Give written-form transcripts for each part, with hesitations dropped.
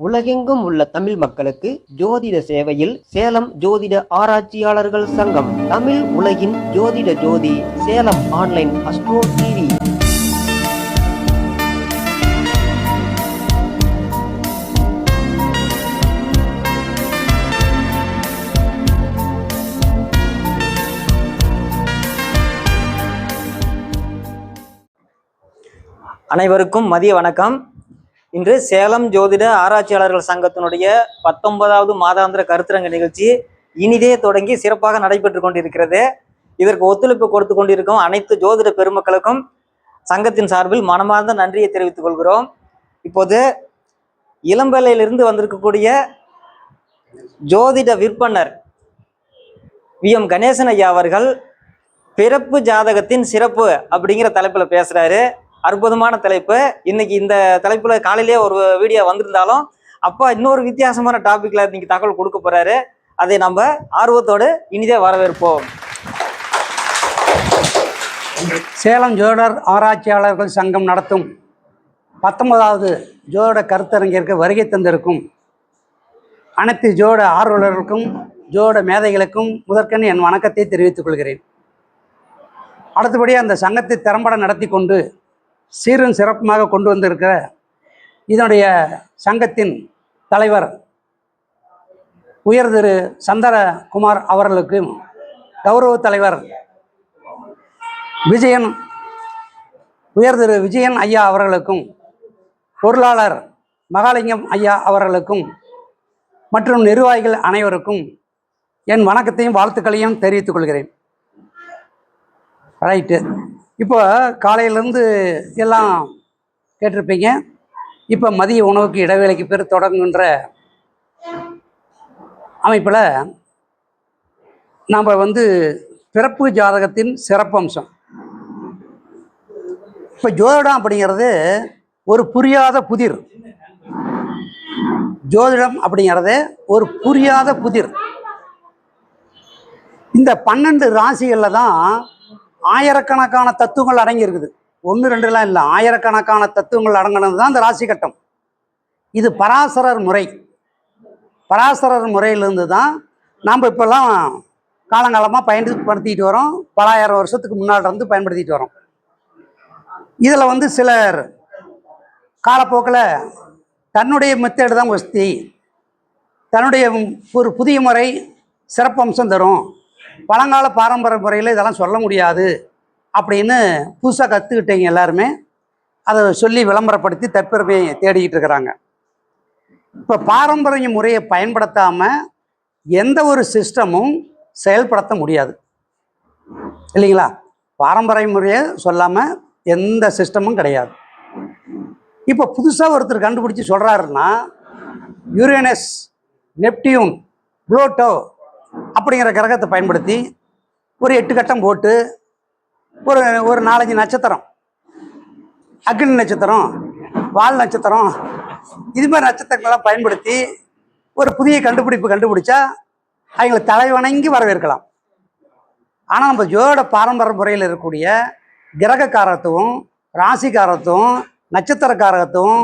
உலகெங்கும் உள்ள தமிழ் மக்களுக்கு ஜோதிட சேவையில் சேலம் ஜோதிட ஆராய்ச்சியாளர்கள் சங்கம். தமிழ் உலகின் ஜோதிட ஜோதி, சேலம் ஆன்லைன் அஸ்ட்ரோ டிவி. அனைவருக்கும் மதிய வணக்கம். இன்று சேலம் ஜோதிட ஆராய்ச்சியாளர்கள் சங்கத்தினுடைய 19வது மாதாந்திர கருத்தரங்க நிகழ்ச்சி இனிதே தொடங்கி சிறப்பாக நடைபெற்று கொண்டிருக்கிறது. இதற்கு ஒத்துழைப்பு கொடுத்து கொண்டிருக்கும் அனைத்து ஜோதிட பெருமக்களுக்கும் சங்கத்தின் சார்பில் மனமார்ந்த நன்றியை தெரிவித்துக் கொள்கிறோம். இப்போது இளம்பலையிலிருந்து வந்திருக்கக்கூடிய ஜோதிட விற்பனர் வி.எம். கணேசன் ஐயா அவர்கள் பிறப்பு ஜாதகத்தின் சிறப்பு அப்படிங்கிற தலைப்புல பேசுறாரு. அற்புதமான தலைப்பு. இன்னைக்கு இந்த தலைப்புல காலையிலேயே ஒரு வீடியோ வந்திருந்தாலும் அப்பா இன்னொரு வித்தியாசமான டாபிக்ல இன்னைக்கு தகவல் கொடுக்க போறாரு. அதை நம்ம ஆர்வத்தோடு இனிதே வரவேற்போம். சேலம் ஜோதிடர் ஆராய்ச்சியாளர்கள் சங்கம் நடத்தும் 19வது ஜோதிட கருத்தரங்கிற்கு வருகை தந்திருக்கும் அனைத்து ஜோதிட ஆர்வலர்களுக்கும் ஜோதிட மேதைகளுக்கும் முதற்கண் என் வணக்கத்தை தெரிவித்துக் கொள்கிறேன். அடுத்தபடியாக அந்த சங்கத்தை திறம்பட நடத்தி கொண்டு சீரும் சிறப்புமாக கொண்டு வந்திருக்கிற இதனுடைய சங்கத்தின் தலைவர் உயர் திரு சந்திரகுமார் அவர்களுக்கும், கௌரவ தலைவர் உயர் திரு விஜயன் ஐயா அவர்களுக்கும், பொருளாளர் மகாலிங்கம் ஐயா அவர்களுக்கும் மற்றும் நிர்வாகிகள் அனைவருக்கும் என் வணக்கத்தையும் வாழ்த்துக்களையும் தெரிவித்துக் கொள்கிறேன். ரைட்டு. இப்போ காலையிலேருந்து எல்லாம் கேட்டிருப்பீங்க. இப்போ மதிய உணவுக்கு இடைவேளைக்கு பேர் தொடங்குகின்ற அமைப்பில் நாம் பிறப்பு ஜாதகத்தின் சிறப்பம்சம். இப்போ ஜோதிடம் அப்படிங்கிறது ஒரு புரியாத புதிர். ஜோதிடம் அப்படிங்கிறது ஒரு புரியாத புதிர். இந்த 12 ராசிகளில் தான் ஆயிரக்கணக்கான தத்துவங்கள் அடங்கி இருக்குது. 1 2லாம் இல்லை, ஆயிரக்கணக்கான தத்துவங்கள் அடங்கினது தான் இந்த ராசி கட்டம். இது பராசரர் முறை. பராசரர் முறையிலிருந்து தான் நாம் இப்போல்லாம் காலங்காலமாக பயன்படுத்திக்கிட்டு வரோம். பல ஆயிரம் வருஷத்துக்கு முன்னாடி இருந்து பயன்படுத்திட்டு வரோம். இதில் சிலர் காலப்போக்கில் தன்னுடைய மெத்தேடு தான் வசதி, தன்னுடைய ஒரு புதிய முறை சிறப்பம்சம் தரும், பழங்கால பாரம்பரிய முறையில் இதெல்லாம் சொல்ல முடியாது அப்படின்னு புதுசாக கற்றுக்கிட்டீங்க. எல்லாருமே அதை சொல்லி விளம்பரப்படுத்தி தற்பெருமையை தேடிக்கிட்டு இருக்கிறாங்க. இப்போ பாரம்பரிய முறையை பயன்படுத்தாமல் எந்த ஒரு சிஸ்டமும் செயல்படுத்த முடியாது இல்லைங்களா? பாரம்பரிய முறையை சொல்லாமல் எந்த சிஸ்டமும் கிடையாது. இப்போ புதுசாக ஒருத்தர் கண்டுபிடிச்சி சொல்கிறாருன்னா யுரேனஸ், நெப்டியூன், புளூட்டோ அப்படிங்கிற கிரகத்தை பயன்படுத்தி ஒரு 8 கட்டம் போட்டு ஒரு 4-5 நட்சத்திரம், அக்னி நட்சத்திரம், வால் நட்சத்திரம், இது மாதிரி நட்சத்திரங்கள்லாம் பயன்படுத்தி ஒரு புதிய கண்டுபிடிச்சா அவங்களை தலைவணங்கி வரவேற்கலாம். ஆனால் நம்ம ஜோதிட பாரம்பரிய முறையில் இருக்கக்கூடிய கிரகக்காரத்துவம், ராசிக்காரத்துவம், நட்சத்திரக்காரத்துவம்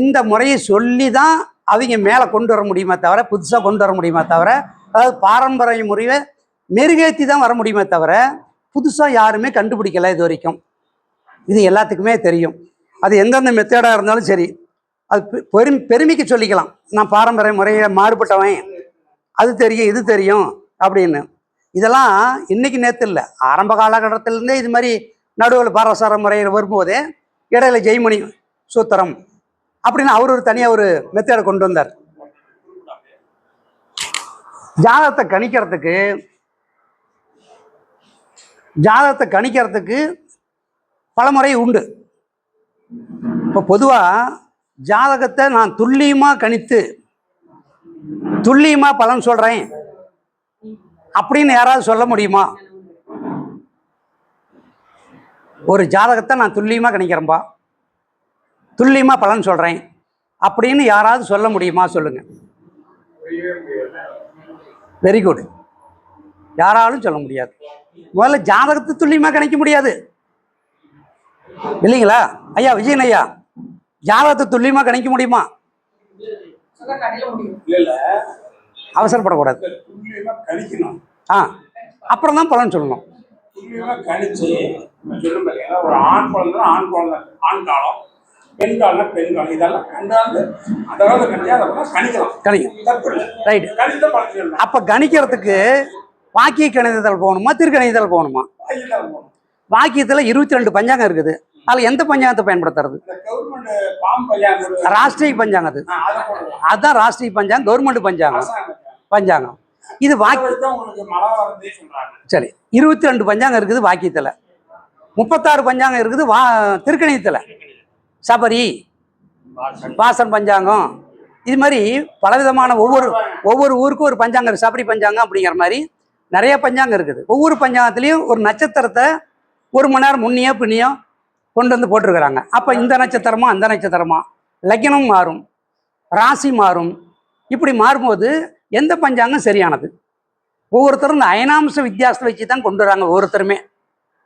இந்த முறையை சொல்லி தான் அவங்க மேலே கொண்டு வர முடியுமே தவிர, புதுசாக கொண்டு வர முடியுமே தவிர, அதாவது பாரம்பரிய முறையை மெருகேற்றி தான் வர முடியுமே தவிர புதுசாக யாருமே கண்டுபிடிக்கலை இது வரைக்கும். இது எல்லாத்துக்குமே தெரியும். அது எந்தெந்த மெத்தேடாக இருந்தாலும் சரி, அது பெருமைக்கு சொல்லிக்கலாம். நான் பாரம்பரிய முறையை மாறுபட்டவன், அது தெரியும் இது தெரியும் அப்படின்னு. இதெல்லாம் இன்றைக்கி நேற்று இல்லை, ஆரம்ப காலகட்டத்திலேருந்தே இது மாதிரி நடுவில் பாரசார முறையில் வரும்போதே இடையில ஜெய்மணி சூத்திரம் அப்படின்னு அவர் ஒரு தனியாக ஒரு மெத்தேடை கொண்டு வந்தார். ஜாதகத்தை கணிக்கிறதுக்கு பல முறை உண்டு. இப்போ பொதுவாக ஜாதகத்தை நான் துல்லியமாக கணித்து துல்லியமாக பலன் சொல்கிறேன் அப்படின்னு யாராவது சொல்ல முடியுமா? ஒரு ஜாதகத்தை நான் துல்லியமாக கணிக்கிறேன்பா, துல்லியமாக பலன் சொல்கிறேன் அப்படின்னு யாராவது சொல்ல முடியுமா? சொல்லுங்கள். Very good. யாராலும் சொல்ல முடியாது. முதல்ல ஜாதகத்தை துல்லியமாக கணிக்க முடியாது இல்லைங்களா? ஐயா விஜயன் ஐயா, ஜாதகத்தை துல்லியமாக கணிக்க முடியுமா? இல்ல அவசரப்படக்கூடாது. துல்லியமா கணிக்கணும். ஆ, அப்புறம் தான் பலன் சொல்லணும். துல்லியமா கணிச்சு சொல்லும் பாத்தீங்கன்னா, ஒரு ஆண் குழந்தை ஆண் குழந்தை ஆண் காலம், பெண் காலம் பெண் காலம், இதெல்லாம் கண்டாந்து அதாவது கண்டியா அதை கணிக்கலாம். கணிக்கும். தப்பு இல்லை. ரைட்டு. கணித்த பலன் சொல்லணும். அப்போ கணிக்கிறதுக்கு வாக்கிய கணிதத்தில் போகணுமா திருக்கணிதத்தில் போகணுமா? வாங்கிதான் போகணும். வாக்கியத்தில் 22 பஞ்சாங்கம் இருக்குது. அதில் எந்த பஞ்சாங்கத்தை பயன்படுத்துறது? இந்த கவர்மெண்ட் பாம் பஞ்சாங்கம் ராஷ்டிரிய பஞ்சாங்கம். அது அதை போடுவோம். அதுதான் ராஷ்டிரிய பஞ்சாங்கம், கவர்மெண்ட் பஞ்சாங்கம். பஞ்சாங்கம் இது வாக்கி. உங்களுக்கு மழை வரதே சொல்றாங்க. சரி, 22 பஞ்சாங்கம் இருக்குது வாக்கியத்தில், 36 பஞ்சாங்கம் இருக்குது திருக்கணிதத்தில். சபரி, வாசன் பஞ்சாங்கம், இது மாதிரி பலவிதமான ஒவ்வொரு ஊருக்கும் ஒரு பஞ்சாங்கம் இருக்குது. சபரி பஞ்சாங்கம் அப்படிங்கிற மாதிரி நிறைய பஞ்சாங்கம் இருக்குது. ஒவ்வொரு பஞ்சாங்கத்துலேயும் ஒரு நட்சத்திரத்தை 1 மணி நேரம் முன்னையோ பின்னையோ கொண்டு வந்து போட்டிருக்கிறாங்க. அப்போ இந்த நட்சத்திரமா அந்த நட்சத்திரமா, லக்னம் மாறும், ராசி மாறும். இப்படி மாறும்போது எந்த பஞ்சாங்கம் சரியானது? ஒவ்வொருத்தரும் இந்த அயனாம்ச வித்தியாசத்தை வச்சு தான் கொண்டு வராங்க. ஒவ்வொருத்தருமே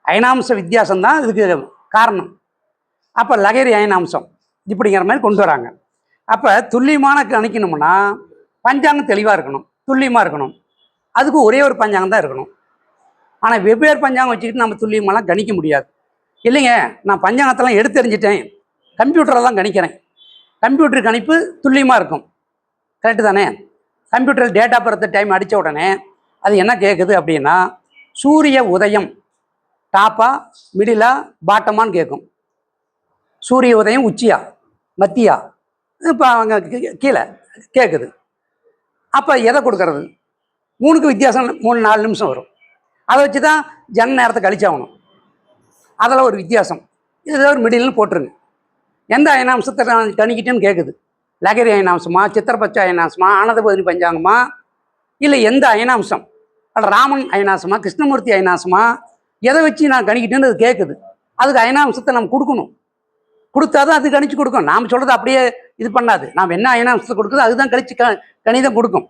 அயனாம்ச வித்தியாசம் தான் இதுக்கு காரணம். அப்போ லகரி அயனாம்சம் இப்படிங்கிற மாதிரி கொண்டு வராங்க. அப்போ துல்லியமான கணிக்கணும்னா பஞ்சாங்கம் தெளிவாக இருக்கணும், துல்லியமாக இருக்கணும். அதுக்கு ஒரே ஒரு பஞ்சாங்கம் தான் இருக்கணும். ஆனால் வெவ்வேறு பஞ்சாங்கம் வச்சுக்கிட்டு நம்ம துல்லியமாலாம் கணிக்க முடியாது. இல்லைங்க, நான் பஞ்சாங்கத்தெல்லாம் எடுத்தெறிஞ்சிட்டேன், கம்ப்யூட்டரில் தான் கணிக்கிறேன். கம்ப்யூட்டர் கணிப்பு துல்லியமாக இருக்கும். கரெக்டு தானே? கம்ப்யூட்டரில் டேட்டா பர்த் டைம் அடித்த உடனே அது என்ன கேட்குது அப்படின்னா, சூரிய உதயம் டாப்பா மிடிலா பாட்டமான்னு கேட்கும். சூரிய உதயம் உச்சியா மத்தியா இப்போ அவங்க கீழே கேட்குது. அப்போ எதை கொடுக்கறது? 3க்கு வித்தியாசம் 3-4 நிமிஷம் வரும். அதை வச்சு தான் ஜன நேரத்தை கழிச்சாகணும். அதில் ஒரு வித்தியாசம். இதில் ஒரு மிடில்னு போட்டுருங்க. எந்த அயனாம்சத்தை நான் கணிக்கிட்டேன்னு கேட்குது. லகரி அயனாம்சமா, சித்திரபட்ச அயனாம்சமா, ஆனந்தபதினி பஞ்சாங்கமா, இல்லை எந்த அயனாம்சம், ராமன் அயனாம்சமா, கிருஷ்ணமூர்த்தி அயனாம்சமா, எதை வச்சு நான் கணிக்கிட்டேன்னு அது கேட்குது. அதுக்கு அயனாம்சத்தை நம்ம கொடுக்கணும். கொடுத்தா தான் அது கணிச்சு கொடுக்கும். நாம் சொல்கிறது அப்படியே இது பண்ணாது. நாம் என்ன அயனாம்சத்தை கொடுக்குறது அதுதான் கழிச்சு கணிதம் கொடுக்கும்.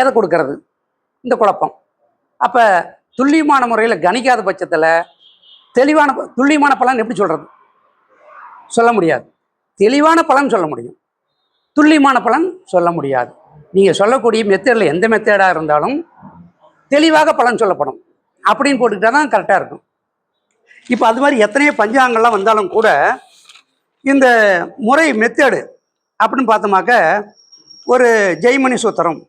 எதை கொடுக்கறது? இந்த குழப்பம். அப்போ துல்லியமான முறையில் கணிக்காத பட்சத்தில் துல்லியமான பலன் எப்படி சொல்கிறது? சொல்ல முடியாது. தெளிவான பலன் சொல்ல முடியும், துல்லியமான பலன் சொல்ல முடியாது. நீங்கள் சொல்லக்கூடிய மெத்தடில் எந்த மெத்தடாக இருந்தாலும் தெளிவாக பலன் சொல்லப்படும் அப்படின்னு போட்டுக்கிட்டால் தான் கரெக்டாக இருக்கும். இப்போ அது மாதிரி எத்தனையோ பஞ்சாங்கள்லாம் வந்தாலும் கூட இந்த முறை மெத்தேடு அப்படின்னு பார்த்தோமாக்க ஒரு ஜெய்மணி சூத்திரம்,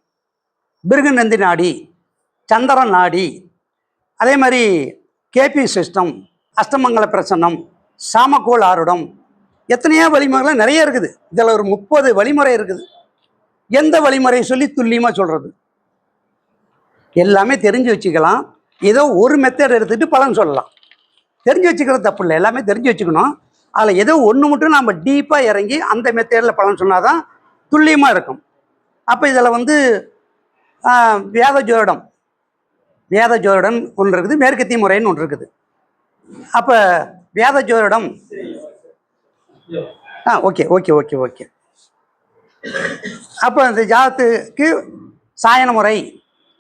பிருகுநந்தி நாடி, சந்திரன் நாடி, அதே மாதிரி கேபி சிஸ்டம், அஷ்டமங்கல பிரசன்னம், சாமக்கோள் ஆருடம், எத்தனையோ வழிமுறைகள் நிறைய இருக்குது. இதில் ஒரு 30 வழிமுறை இருக்குது. எந்த வழிமுறையை சொல்லி துல்லியமாக சொல்கிறது? எல்லாமே தெரிஞ்சு வச்சுக்கலாம். ஏதோ ஒரு மெத்தட் எடுத்துகிட்டு பலன் சொல்லலாம். தெரிஞ்சு வச்சுக்கிறது தப்பு இல்லை, எல்லாமே தெரிஞ்சு வச்சுக்கணும். அதில் ஏதோ ஒன்று மட்டும் நம்ம டீப்பாக இறங்கி அந்த மெத்தேடில் பலன் சொன்னால் தான் துல்லியமாக இருக்கும். அப்போ இதில் வந்து வேத ஜோதிடம் ஒன்று இருக்குது, மேற்கத்திய முறைன்னு ஒன்று இருக்குது. அப்போ வேத ஜோதிடம் ஓகே ஓகே ஓகே ஓகே அப்போ இந்த ஜாதத்துக்கு சாயன முறை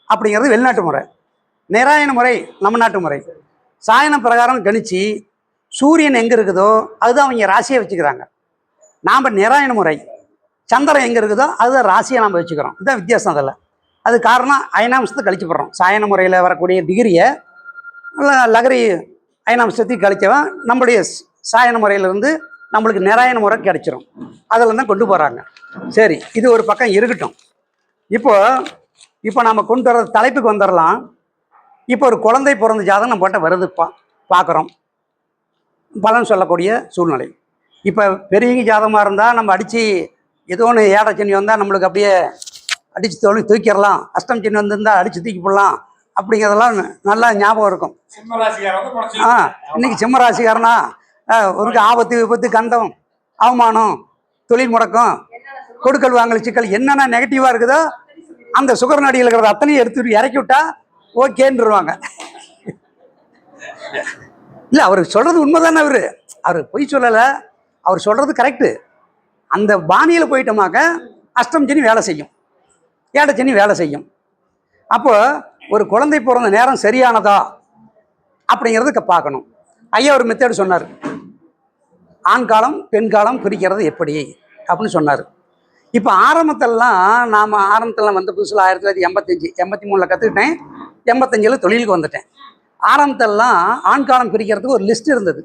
அப்படிங்கிறது வெளிநாட்டு முறை, நிராயன முறை நம்ம நாட்டு முறை. சாயனம் பிரகாரம் கணிச்சு சூரியன் எங்கே இருக்குதோ அதுதான் அவங்க ராசியை வச்சுக்கிறாங்க. நாம் நிராயன முறை, சந்திரன் எங்கே இருக்குதோ அதுதான் ராசியை நாம் வச்சுக்கிறோம். இதுதான் வித்தியாசம். அதில் அது காரணம் அயனாம்சத்தை கழிச்சு போடுறோம். சாயன முறையில் வரக்கூடிய டிகிரியை லகரி அயனாம்சத்தையும் கழிச்சவன் நம்முடைய சாயன முறையிலேருந்து நம்மளுக்கு நிராயன முறை கிடைச்சிரும். அதில் தான் கொண்டு போகிறாங்க. சரி, இது ஒரு பக்கம் இருக்கட்டும். இப்போ நாம் கொண்டு வர தலைப்புக்கு வந்துடலாம். இப்போ ஒரு குழந்தை பிறந்த ஜாதகம் நம்ம போட்ட வருது பார்க்குறோம், பலன் சொல்லக்கூடிய சூழ்நிலை. இப்போ பெரியவங்க ஜாதகமாக இருந்தால் நம்ம அடித்து ஏதோ ஒன்று ஏழை சனி வந்தால் நம்மளுக்கு அப்படியே அடித்து தூக்கிடலாம், அஷ்டம் சனி வந்திருந்தால் அடித்து தூக்கி போடலாம் அப்படிங்கிறதெல்லாம் நல்லா ஞாபகம் இருக்கும். இன்னைக்கு சிம்மராசிக்காரனா ஒரு ஆபத்து விபத்து கண்டம் அவமானம் தொழில் முடக்கம் கொடுக்கல் வாங்கல் சிக்கல் என்னென்ன நெகட்டிவாக இருக்குதோ அந்த சுகர் நடிகள் இருக்கிறத அத்தனையும் எடுத்துட்டு இறக்கி விட்டா ஓகேன்றுவாங்க. இல்லை, அவர் சொல்கிறது உண்மை தானே. அவர் பொய் சொல்லலை, அவர் சொல்கிறது கரெக்டு. அந்த பாணியில் போயிட்டோமாக்க அஷ்டம் சனி வேலை செய்யும், ஏழை சனி வேலை செய்யும். அப்போ ஒரு குழந்தை பிறந்த நேரம் சரியானதா அப்படிங்கிறதுக்கு பார்க்கணும். ஐயா ஒரு மெத்தேடு சொன்னார், ஆண் காலம் பெண் காலம் பிரிக்கிறது எப்படி அப்படின்னு சொன்னார். இப்போ ஆரம்பத்திலலாம் வந்த புதுசில் 1985 கற்றுக்கிட்டேன். 85 தொழிலுக்கு வந்துட்டேன். ஆரம்பத்திலலாம் ஆண் காலம் பிரிக்கிறதுக்கு ஒரு லிஸ்ட் இருந்தது.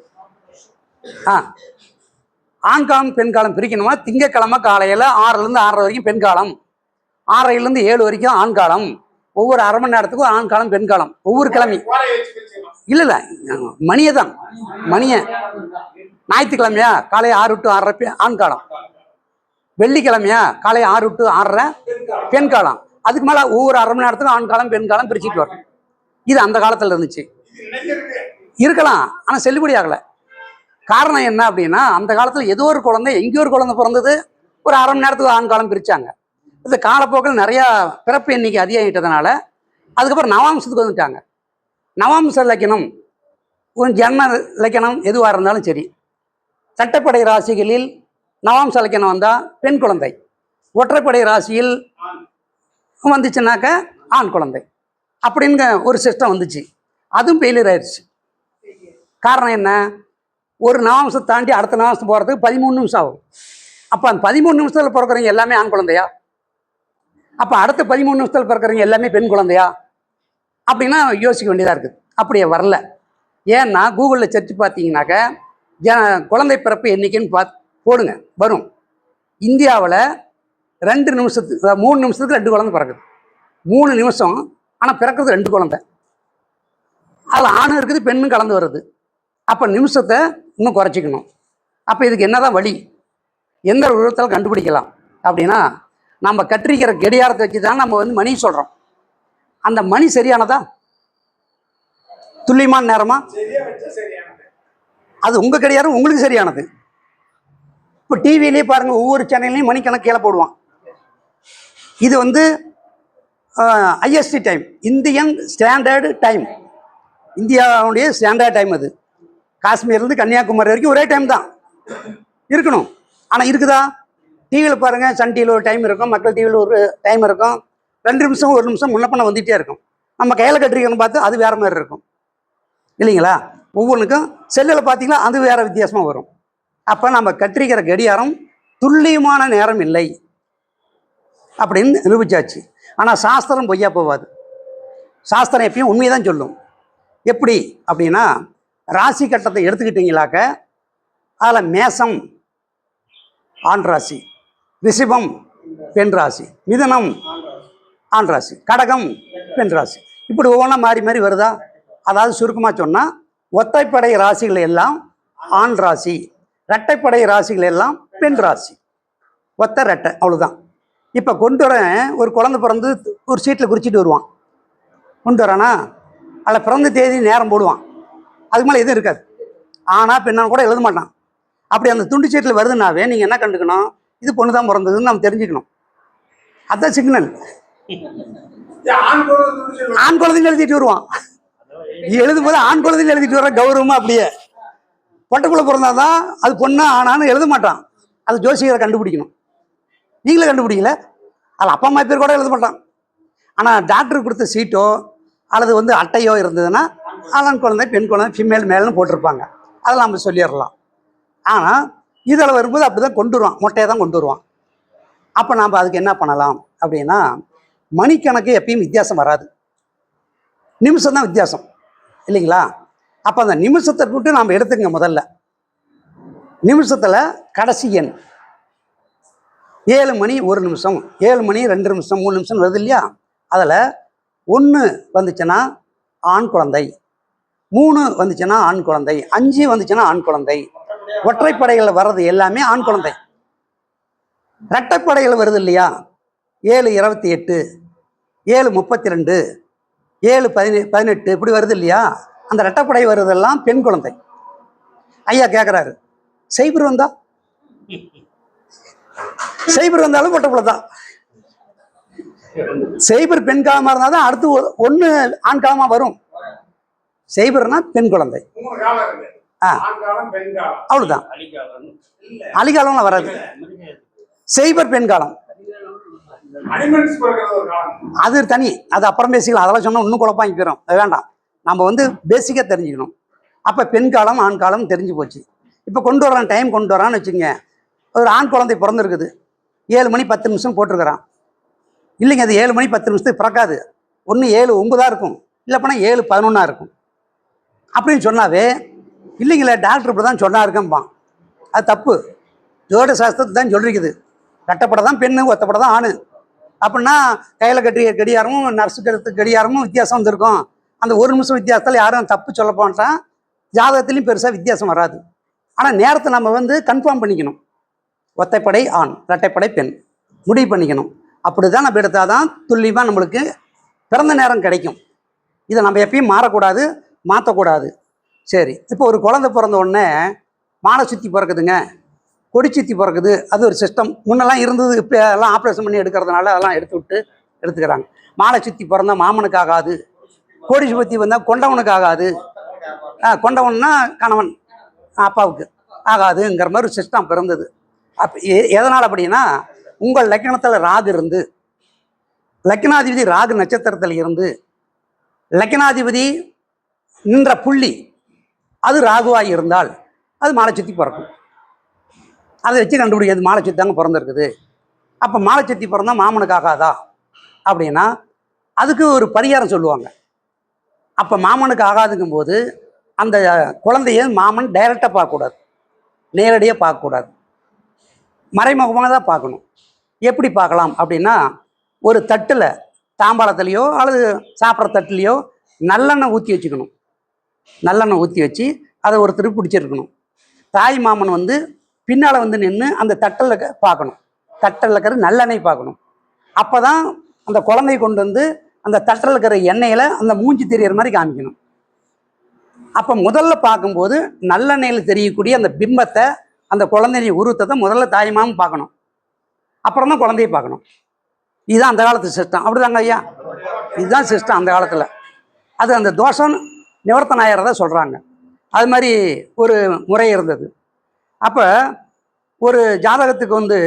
ஆண் காலம் பெண் காலம் பிரிக்கணுமா, திங்கக்கிழமை காலையில் 6லேருந்து 6:30 வரைக்கும் பெண் காலம், 6:00லேருந்து 7 வரைக்கும் ஆண் காலம், ஒவ்வொரு அரை மணி நேரத்துக்கும் ஆண் காலம் பெண் காலம், ஒவ்வொரு கிழமை. இல்லை மணியை தான், மணியை ஞாயிற்றுக்கிழமையா காலை 6 to 6:30 ஆண் காலம், வெள்ளிக்கிழமையா காலை 6 to 6:30 பெண் காலம். அதுக்கு மேலே ஒவ்வொரு அரை மணி நேரத்துக்கும் ஆண் காலம் பெண் காலம் பிரிச்சுட்டு வரும். இது அந்த காலத்தில் இருந்துச்சு. இருக்கலாம், ஆனால் செல்லுபடி ஆகலை. காரணம் என்ன அப்படின்னா, அந்த காலத்தில் ஏதோ ஒரு குழந்தை எங்கேயோ ஒரு குழந்தை பிறந்தது, ஒரு அரை மணி நேரத்துக்கு ஆண் காலம் பிரித்தாங்க. இந்த காலப்போக்கில் நிறையா பிறப்பு எண்ணிக்கை அதிகமாகிட்டதுனால அதுக்கப்புறம் நவாம்சத்துக்கு வந்துட்டாங்க. நவாம்ச இலக்கணம், ஜன்ம இலக்கணம் எதுவாக இருந்தாலும் சரி, சட்டப்படை ராசிகளில் நவாம்ச இலக்கணம் வந்தால் பெண் குழந்தை, ஒற்றைப்படை ராசியில் வந்துச்சுனாக்க ஆண் குழந்தை அப்படிங்க ஒரு சிஸ்டம் வந்துச்சு. அதுவும் ஃபெயிலியர் ஆயிடுச்சு. காரணம் என்ன, ஒரு நவாம்சத்தை தாண்டி அடுத்த நவாம்சம் போகிறதுக்கு 13 நிமிஷம் ஆகும். அப்போ அந்த 13 நிமிஷத்தில் பிறக்கிறவங்க எல்லாமே ஆண் குழந்தையா? அப்போ அடுத்த 13 நிமிஷத்தில் பிறக்கிறவங்க எல்லாமே பெண் குழந்தையா அப்படின்னா யோசிக்க வேண்டியதாக இருக்குது. அப்படியே வரல. ஏன்னா கூகுளில் சர்ச் பார்த்தீங்கன்னாக்க குழந்தை பிறப்பு எண்ணிக்கைன்னு போடுங்க, வரும். இந்தியாவில் 2 நிமிஷத்துக்கு 3 நிமிஷத்துக்கு 2 குழந்தை பிறக்குது. 3 நிமிஷம், ஆனால் பிறக்கிறது 2 குழந்தை. அதில் ஆணும் இருக்குது பெண்ணும் கலந்து வருது. அப்போ நிமிஷத்தை இன்னும் குறைச்சிக்கணும். அப்போ இதுக்கு என்ன தான் வழி, எந்த விதத்தில் கண்டுபிடிக்கலாம் அப்படின்னா, நம்ம கற்றிக்கிற கடிகாரத்தை வச்சு தான் நம்ம மணி சொல்கிறோம். அந்த மணி சரியானதா, துல்லியமான நேரமா? அது உங்கள் கடிகாரம் உங்களுக்கு சரியானது. இப்போ டிவிலேயே பாருங்கள், ஒவ்வொரு சேனல்லையும் மணிக்கணக்கு கீழே போடுவான். இது IST time, Indian standard time, இந்தியாவுடைய ஸ்டாண்டர்ட் டைம். அது காஷ்மீர்லேருந்து கன்னியாகுமரி வரைக்கும் ஒரே டைம் தான் இருக்கணும். ஆனால் இருக்குதா? டிவியில் பாருங்கள், சன் டிவியில் ஒரு டைம் இருக்கும், மக்கள் டிவியில் ஒரு டைம் இருக்கும். 2 நிமிஷம் 1 நிமிஷம் முன்னப்பண்ண வந்துகிட்டே இருக்கும். நம்ம கையில் கட்டிருக்கோன்னு பார்த்து அது வேறு மாதிரி இருக்கும் இல்லைங்களா? ஒவ்வொன்றுக்கும் செல்லில் பார்த்தீங்கன்னா அது வேறு வித்தியாசமாக வரும். அப்போ நம்ம கட்டிருக்கிற கடிகாரம் துல்லியமான நேரம் இல்லை அப்படின்னு நிரூபிச்சாச்சு. ஆனால் சாஸ்திரம் பொய்யா போகாது. சாஸ்திரம் எப்பயும் உண்மையை தான் சொல்லும். எப்படி அப்படின்னா, ராசி கட்டத்தை எடுத்துக்கிட்டீங்களாக்க அதில் மேசம் ஆண் ராசி, ரிஷபம் பெண் ராசி, மிதுனம் ஆண் ராசி, கடகம் பெண் ராசி, இப்படி ஒவ்வொன்றா மாறி மாறி வருதா? அதாவது சுருக்கமாக சொன்னால், ஒத்தைப்படை ராசிகள் எல்லாம் ஆண் ராசி, ரெட்டைப்படை ராசிகள் எல்லாம் பெண் ராசி. ஒத்த ரெட்டை, அவ்வளோதான். இப்போ கொண்டு வரேன், ஒரு குழந்தை பிறந்து ஒரு சீட்டில் குறிச்சிட்டு வருவான். கொண்டு வரானா அதில் பிறந்த தேதி நேரம் போடுவான். அதுக்கு மேலே எதுவும் இருக்காது. ஆனால் பெண்ணான்னு கூட எழுத மாட்டான். அப்படி அந்த துண்டு சீட்டில் வருதுனாவே நீங்கள் என்ன கண்டுக்கணும், இது பொண்ணு தான் பிறந்ததுன்னு நம்ம தெரிஞ்சுக்கணும். அதுதான் சிக்னல். ஆண் குழந்தைங்க எழுதிட்டு வருவான். எழுதும் போது ஆண் குழந்தைங்க எழுதிட்டு வர கௌரவமாக அப்படியே. பொட்டைக்குள்ளே பிறந்தாதான் அது பொண்ணா ஆனான்னு எழுத மாட்டான். அது ஜோசியரை கண்டுபிடிக்கணும். நீங்களே கண்டுபிடிக்கல, அதில் அப்பா அம்மா பேர் கூட எழுத மாட்டான். ஆனால் டாக்டருக்கு கொடுத்த சீட்டோ அல்லது அட்டையோ இருந்ததுன்னா ஆண் குழந்தை பெண் குழந்தை ஃபீமேல் மேல்னு போட்டிருப்பாங்க. அதெல்லாம் நம்ம சொல்லிடலாம். ஆனால் இதில் வரும்போது அப்படி தான் கொண்டு வருவான், மொட்டையை தான் கொண்டு வருவான். அப்போ நாம் அதுக்கு என்ன பண்ணலாம் அப்படின்னா, மணிக்கணக்கு எப்பயும் வித்தியாசம் வராது, நிமிஷம் தான் வித்தியாசம் இல்லைங்களா? அப்போ அந்த நிமிஷத்தை விட்டு நாம் எடுத்துங்க. முதல்ல நிமிஷத்தில் கடைசி எண் 7 மணி 1 நிமிஷம், 7 மணி 2 நிமிஷம் 3 நிமிஷம் வருது இல்லையா? அதில் 1 வந்துச்சுன்னா ஆண் குழந்தை, 3 வந்துச்சுன்னா ஆண் குழந்தை, 5 வந்துச்சுன்னா ஆண் குழந்தை. ஒற்றைப்படைகளில் வர்றது எல்லாமே ஆண் குழந்தை. ரெட்டைப்படைகள் வருது இல்லையா? 7:28, 7:32, 7:18 இப்படி வருது இல்லையா? அந்த ரெட்டைப்படை வருவதெல்லாம் பெண் குழந்தை. ஐயா கேட்குறாரு, சைபர் வந்தாலும் பொட்டப்புள்ள தான். சைபர் பெண் காலமாக இருந்தால் தான் அடுத்து 1 ஆண் காலமாக வரும். சைபர்னா பெண் குழந்தை. அவ்வளோதான். அலிகாலம்லாம் வராது. சைபர் பெண் காலம் அது தனி, அது அப்புறம் பேசிக்கலாம். அதெல்லாம் சொன்னால் இன்னும் குழப்பாங்கி போயிடும், அது வேண்டாம். நம்ம பேசிக்காக தெரிஞ்சுக்கணும். அப்போ பெண் காலம் ஆண் காலம் தெரிஞ்சு போச்சு. இப்போ கொண்டு வரான், டைம் கொண்டு வரான்னு வச்சுங்க. ஒரு ஆண் குழந்தை பிறந்திருக்குது, 7 மணி 10 நிமிஷம் போட்டிருக்கிறான். இல்லைங்க, அது 7 மணி 10 நிமிஷத்துக்கு பிறக்காது. ஒன்று 7:09 இருக்கும், இல்லை போனால் 7:11 இருக்கும் அப்படின்னு சொன்னாவே, இல்லைங்களே டாக்டர் இப்படி தான் சொன்னா இருக்கேன்பான். அது தப்பு. ஜோட சாஸ்திரத்தை தான் சொல்லிருக்குது. கட்டப்பட தான் பெண்ணு, ஒத்தப்பட தான் ஆணு. அப்படின்னா கையில் கட்டிய கடியாரமும் நர்ஸுக்கு எடுத்து கடியாரமும் வித்தியாசம் வந்திருக்கும். அந்த 1 நிமிஷம் வித்தியாசத்தில் யாரும் தப்பு சொல்ல போன்றான். ஜாதகத்துலேயும் பெருசாக வித்தியாசம் வராது. ஆனால் நேரத்தை நம்ம கன்ஃபார்ம் பண்ணிக்கணும். ஒத்தைப்படை ஆண், இரட்டைப்படை பெண் முடிவு பண்ணிக்கணும். அப்படி தான் நம்ம எடுத்தால் தான் துல்லியமாக நம்மளுக்கு பிறந்த நேரம் கிடைக்கும். இதை நம்ம எப்பயும் மாறக்கூடாது, மாற்றக்கூடாது. சரி, இப்போ ஒரு குழந்தை பிறந்த உடனே மாலை சுற்றி பிறக்குதுங்க, கொடி சுற்றி பிறக்குது. அது ஒரு சிஸ்டம். முன்னெல்லாம் இருந்தது, இப்போ எல்லாம் ஆப்ரேஷன் பண்ணி எடுக்கிறதுனால அதெல்லாம் எடுத்துக்கிறாங்க. மாலை சுற்றி பிறந்தா மாமனுக்கு ஆகாது, கொடி சுற்றி வந்தால் கொண்டவனுக்கு ஆகாது, கொண்டவன்னா கணவன் அப்பாவுக்கு ஆகாதுங்கிற மாதிரி ஒரு சிஸ்டம் பிறந்தது. எதனால் அப்படின்னா, உங்கள் லக்கணத்தில் ராகு இருந்து, லக்கணாதிபதி ராகு நட்சத்திரத்தில் இருந்து, லக்கணாதிபதி நின்ற புள்ளி அது ராகுவாக இருந்தால் அது மாலை சுற்றி பிறக்கும். அதை வச்சு கண்டுபிடிக்கிறது மாலை சுற்றி தாங்க பிறந்திருக்குது. அப்போ மாலை சுற்றி பிறந்தா மாமனுக்கு ஆகாதா அப்படின்னா அதுக்கு ஒரு பரிகாரம் சொல்லுவாங்க. அப்போ மாமனுக்கு ஆகாதுங்கும் போது அந்த குழந்தைய மாமன் டைரெக்டாக பார்க்கக்கூடாது, நேரடியாக பார்க்கக்கூடாது, மறைமுகமாக தான் பார்க்கணும். எப்படி பார்க்கலாம் அப்படின்னா, ஒரு தட்டில் தாம்பாளத்துலேயோ அல்லது சாப்பிட்ற தட்டுலேயோ நல்லெண்ணெய் ஊற்றி வச்சுக்கணும். நல்லெண்ணெய் ஊற்றி வச்சு அதை ஒருத்தர் பிடிச்சிருக்கணும். தாய் மாமன் பின்னால் நின்று அந்த தட்டில் பார்க்கணும். தட்டில் இருக்கிற நல்லெண்ணெய் பார்க்கணும். அப்போ தான் அந்த குழந்தைய கொண்டு அந்த தட்டில் இருக்கிற எண்ணெயில் அந்த மூஞ்சி தெரிகிற மாதிரி காமிக்கணும். அப்போ முதல்ல பார்க்கும்போது நல்லெண்ணெயில் தெரியக்கூடிய அந்த பிம்பத்தை, அந்த குழந்தைய உருவத்தை முதல்ல தாய் மாமன் பார்க்கணும். அப்புறம் தான் குழந்தைய பார்க்கணும். இதுதான் அந்த காலத்து சிஸ்டம். அப்படிதாங்க ஐயா, இதுதான் சிஸ்டம் அந்த காலத்தில். அது அந்த தோஷம் நிவர்த்தன ஆயிரதா சொல்கிறாங்க. அது மாதிரி ஒரு முறை இருந்தது. அப்போ ஒரு ஜாதகத்துக்கு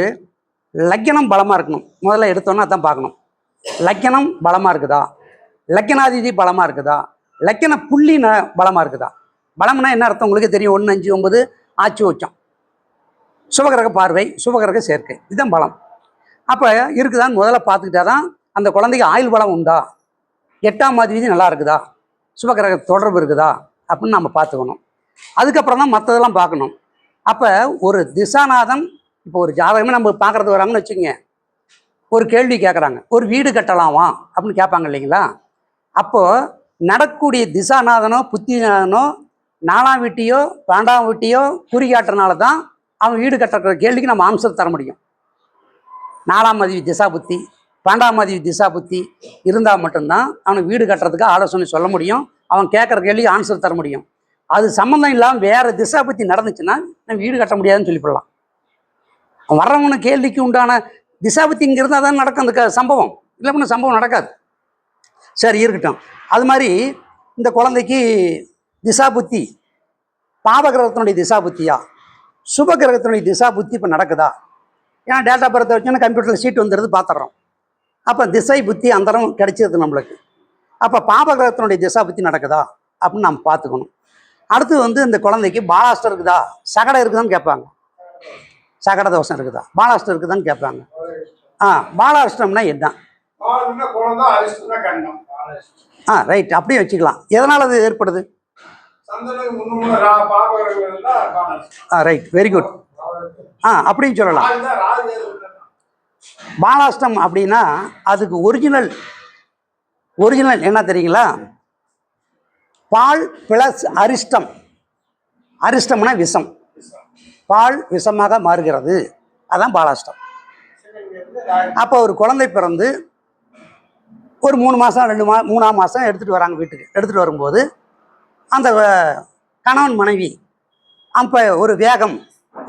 லக்கணம் பலமாக இருக்கணும். முதல்ல எடுத்தோன்னா அதான் பார்க்கணும். லக்கணம் பலமாக இருக்குதா, லக்கணாதிபதி பலமாக இருக்குதா, லக்கண புள்ளி பலமாக இருக்குதா. பலம்னா என்ன அர்த்தம் உங்களுக்கு தெரியும். 1, 5, 9 ஆட்சி உச்சம், சுபகிரக பார்வை, சுபகிரக சேர்க்கை, இதுதான் பலம். அப்போ இருக்குதான்னு முதல்ல பார்த்துக்கிட்டா தான் அந்த குழந்தைக்கு ஆயுள் பலம் உண்டா, 8ஆம் அதிபதி நல்லா இருக்குதா, சுபகிரக தொடர்பு இருக்குதா அப்படின்னு நம்ம பார்த்துக்கணும். அதுக்கப்புறம் தான் மற்றதெல்லாம் பார்க்கணும். அப்போ ஒரு திசாநாதன், இப்போ ஒரு ஜாதகமே நம்ம பார்க்குறது வராங்கன்னு வச்சுக்கோங்க, ஒரு கேள்வி கேட்குறாங்க, ஒரு வீடு கட்டலாமா அப்படின்னு கேட்பாங்க இல்லைங்களா. அப்போது நடக்கக்கூடிய திசாநாதனோ புத்திநாதனோ 4ஆம் வீட்டையோ 12ஆம் வீட்டையோ குறிகாட்டுறனால தான் அவன் வீடு கட்டுற கேள்விக்கு நம்ம ஆன்சர் தர முடியும். 4ஆம் அதிபதி திசா புத்தி, 12ஆம் அதிபதி திசா புத்தி இருந்தால் மட்டும்தான் அவனுக்கு வீடு கட்டுறதுக்கு ஆலோசனை சொல்ல முடியும். அவன் கேட்குற கேள்விக்கு ஆன்சர் தர முடியும். அது சம்மந்தம் இல்லாமல் வேறு திசா புத்தி நடந்துச்சுன்னா நம்ம வீடு கட்ட முடியாதுன்னு சொல்லிவிடலாம். அவன் வர்றவனு கேள்விக்கு உண்டான திசா புத்திங்கிறது அதான் நடக்கும் அந்த சம்பவம். இல்லைன்னா சம்பவம் நடக்காது. சரி, இருக்கட்டும். அது மாதிரி இந்த குழந்தைக்கு திசா புத்தி பாவகிரகத்தினுடைய திசா புத்தியா, சுபகிரகத்தினுடைய திசா புத்தி இப்போ நடக்குதா? ஏன்னா டேட்டா பர்த்தை வச்சோன்னா கம்ப்யூட்டரில் சீட் வந்துடுது, பார்த்துட்றோம். அப்போ திசை புத்தி அந்தரம் கிடைச்சிது நம்மளுக்கு. அப்போ பாவகிரகத்தினுடைய திசா புத்தி நடக்குதா அப்படின்னு நம்ம பார்த்துக்கணும். அடுத்து இந்த குழந்தைக்கு பாலாஷ்டம் இருக்குதா, சகடம் இருக்குதான்னு கேட்பாங்க. சகட தோஷம் இருக்குதா, பாலாஷ்டம் இருக்குதான்னு கேட்பாங்க. பாலாஷ்டம்னா என்ன? ரைட், அப்படியே வச்சுக்கலாம். எதனால் அது ஏற்படுது? Right, very good. அப்படின்னு சொல்லலாம். பாலாஷ்டம் அப்படின்னா அதுக்கு ஒரிஜினல் என்ன தெரியுங்களா? பால் பிளஸ் அரிஷ்டம். அரிஷ்டம்னா விஷம், பால் விஷமாக மாறுகிறது, அதான் பாலாஷ்டம். அப்போ ஒரு குழந்தை பிறந்து ஒரு 3 மாதம் 3ஆம் மாதம் எடுத்துகிட்டு வராங்க வீட்டுக்கு. எடுத்துகிட்டு வரும்போது அந்த கணவன் மனைவி அப்போ ஒரு வேகம்,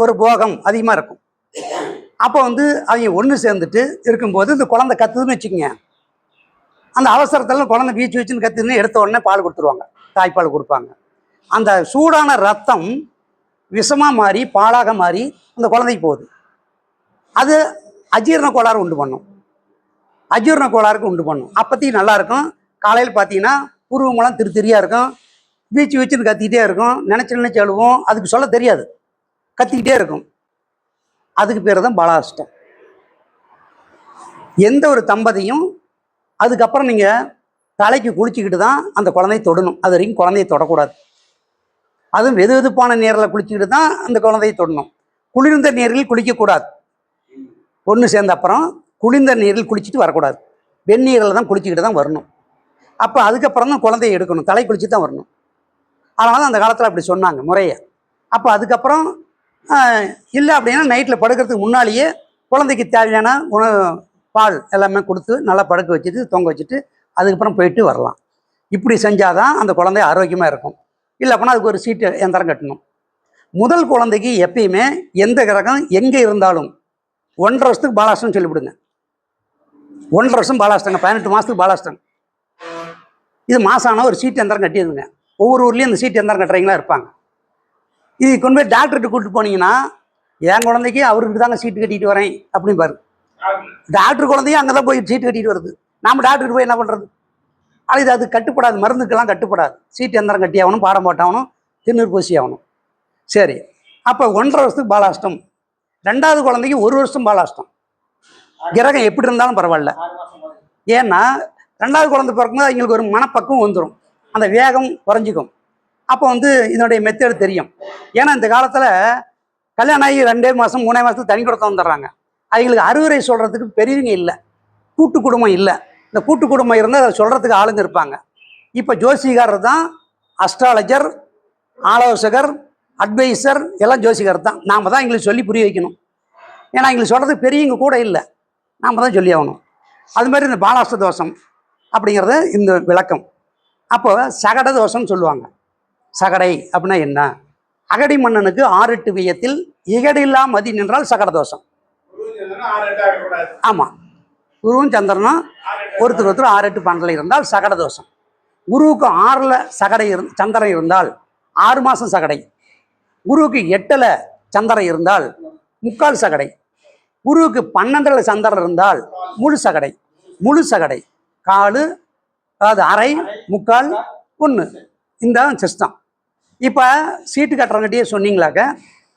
ஒரு போகம் அதிகமாக இருக்கும். அப்போ அவங்க ஒன்று சேர்ந்துட்டு இருக்கும்போது இந்த குழந்தை கத்துதுன்னு வச்சுக்கோங்க. அந்த அவசரத்தில் குழந்தை வீச்சு வச்சுன்னு கத்துன்னு எடுத்த உடனே பால் கொடுத்துருவாங்க, தாய்ப்பால் கொடுப்பாங்க. அந்த சூடான ரத்தம் விஷமாக மாறி பாலாக மாறி அந்த குழந்தைக்கு போகுது. அது அஜீரண கோளாறு உண்டு பண்ணும், அஜீரண கோளாறுக்கு உண்டு பண்ணும். அப்போதைக்கு நல்லா இருக்கும். காலையில் பார்த்தீங்கன்னா புருவமெல்லாம் திரியாக இருக்கும், வீச்சு வீச்சுன்னு கத்திக்கிட்டே இருக்கும், நினச்சி அழுவோம். அதுக்கு சொல்ல தெரியாது, கத்திக்கிட்டே இருக்கும். அதுக்கு பேர் தான் பாலாஷ்டம். எந்த ஒரு தம்பதியும் அதுக்கப்புறம் நீங்கள் தலைக்கு குளிச்சுக்கிட்டு தான் அந்த குழந்தைய தொடணும். அது வரைக்கும் குழந்தைய தொடக்கூடாது. அதுவும் வெது வெதுப்பான நீரில் குளிச்சுக்கிட்டு தான் அந்த குழந்தைய தொடணும். குளிர்ந்த நீரில் குளிக்கக்கூடாது. ஒன்று சேர்ந்த அப்புறம் குளிர்ந்த நீரில் குளிச்சுட்டு வரக்கூடாது. வெந்நீரில் தான் குளிச்சுக்கிட்டு தான் வரணும். அப்போ அதுக்கப்புறம் தான் குழந்தைய எடுக்கணும். தலை குளிச்சு தான் வரணும். அதனால தான் அந்த காலத்தில் அப்படி சொன்னாங்க முறையை. அப்போ அதுக்கப்புறம் இல்லை அப்படின்னா நைட்டில் படுக்கிறதுக்கு முன்னாலேயே குழந்தைக்கு தேவையான உணவு, பால் எல்லாமே கொடுத்து நல்லா படுக்க வச்சுட்டு தொங்க வச்சுட்டு அதுக்கப்புறம் போயிட்டு வரலாம். இப்படி செஞ்சால் தான் அந்த குழந்தை ஆரோக்கியமாக இருக்கும். இல்லை அப்படின்னா அதுக்கு ஒரு சீட்டு எந்திரம் கட்டணும். முதல் குழந்தைக்கு எப்பயுமே எந்த கிரகம் எங்கே இருந்தாலும் 1.5 வருஷத்துக்கு பாலாஷ்டம் சொல்லிவிடுங்க. 1.5 வருஷம் பாலாஷ்டங்க, 18 மாதத்துக்கு பாலாஷ்டம். இது மாதம் ஆனால் ஒரு சீட்டு எந்திரம் கட்டிடுங்க. ஒவ்வொரு ஊர்லேயும் இந்த சீட்டு எந்திரம் கட்டுறீங்களா இருப்பாங்க. இது கொண்டு போய் டாக்டர்கிட்ட கூப்பிட்டு போனீங்கன்னா, என் குழந்தைக்கு அவருக்கு தாங்க சீட்டு கட்டிட்டு வரேன் அப்படின்னு பாரு. டாக்டர் குழந்தையும் அங்கே தான் போய் சீட்டு கட்டிட்டு வருது. நாம் டாக்டருக்கு போய் என்ன பண்ணுறது? ஆனால் அது கட்டுப்படாது. மருந்துக்கெல்லாம் கட்டுப்படாது. சீட்டு எந்திரம் கட்டி ஆகணும், பாடம் போட்டாகணும், திருநீர் பூசி ஆகணும். சரி, அப்போ 1.5 வருஷத்துக்கு பாலாஷ்டம். 2வது குழந்தைக்கு 1 வருஷம் பாலாஷ்டம். கிரகம் எப்படி இருந்தாலும் பரவாயில்ல. ஏன்னா 2வது குழந்தை பிறக்கும்போது அவங்களுக்கு ஒரு மனப்பக்குவம் வந்துடும். அந்த வேகம் குறைஞ்சிக்கும். அப்போ இதனுடைய மெத்தேடு தெரியும். ஏன்னா இந்த காலத்தில் கல்யாணம் ஆகி 2 மாதம் 3 மாதத்துக்கு தனி கொடுத்த வந்துடுறாங்க. அவங்களுக்கு அறிவுரை சொல்கிறதுக்கு பெரியவங்க இல்லை, கூட்டு குடும்பம் இல்லை. இந்த கூட்டு குடும்பம் இருந்தால் அதை சொல்கிறதுக்கு ஆளுங்க இருப்பாங்க. இப்போ ஜோசிகாரர் தான் அஸ்ட்ராலஜர், ஆலோசகர், அட்வைசர் எல்லாம் ஜோசிகர் தான். நாம் தான் எங்களுக்கு சொல்லி புரிய வைக்கணும். ஏன்னா எங்களுக்கு சொல்கிறதுக்கு பெரியவங்க கூட இல்லை, நாம் தான் சொல்லி ஆகணும். அது மாதிரி இந்த பாலாஷ்ட தோஷம் அப்படிங்கிறது இந்த விளக்கம். அப்போ சகட தோஷம்னு சொல்லுவாங்க. சகடை அப்படின்னா என்ன? அகடி மன்னனுக்கு 6-8 வியத்தில் இகடில்லா மதி நின்றால் சகட தோஷம். ஆமாம், குருவும் சந்திரனும் ஒருத்தர் 6-8 12 இருந்தால் சகட தோஷம். குருவுக்கு 6ல் சகடை சந்திரன் இருந்தால் 6 மாதம் சகடை. குருவுக்கு 8ல் சந்திரன் இருந்தால் 3/4 சகடை. குருவுக்கு 12ல் சந்திரன் இருந்தால் முழு சகடை. முழு சகடை காலு, அதாவது அரை, 3/4, 1. இந்த சிஸ்டம். இப்போ சீட்டு கட்டுறங்கிட்டே சொன்னீங்களாக்க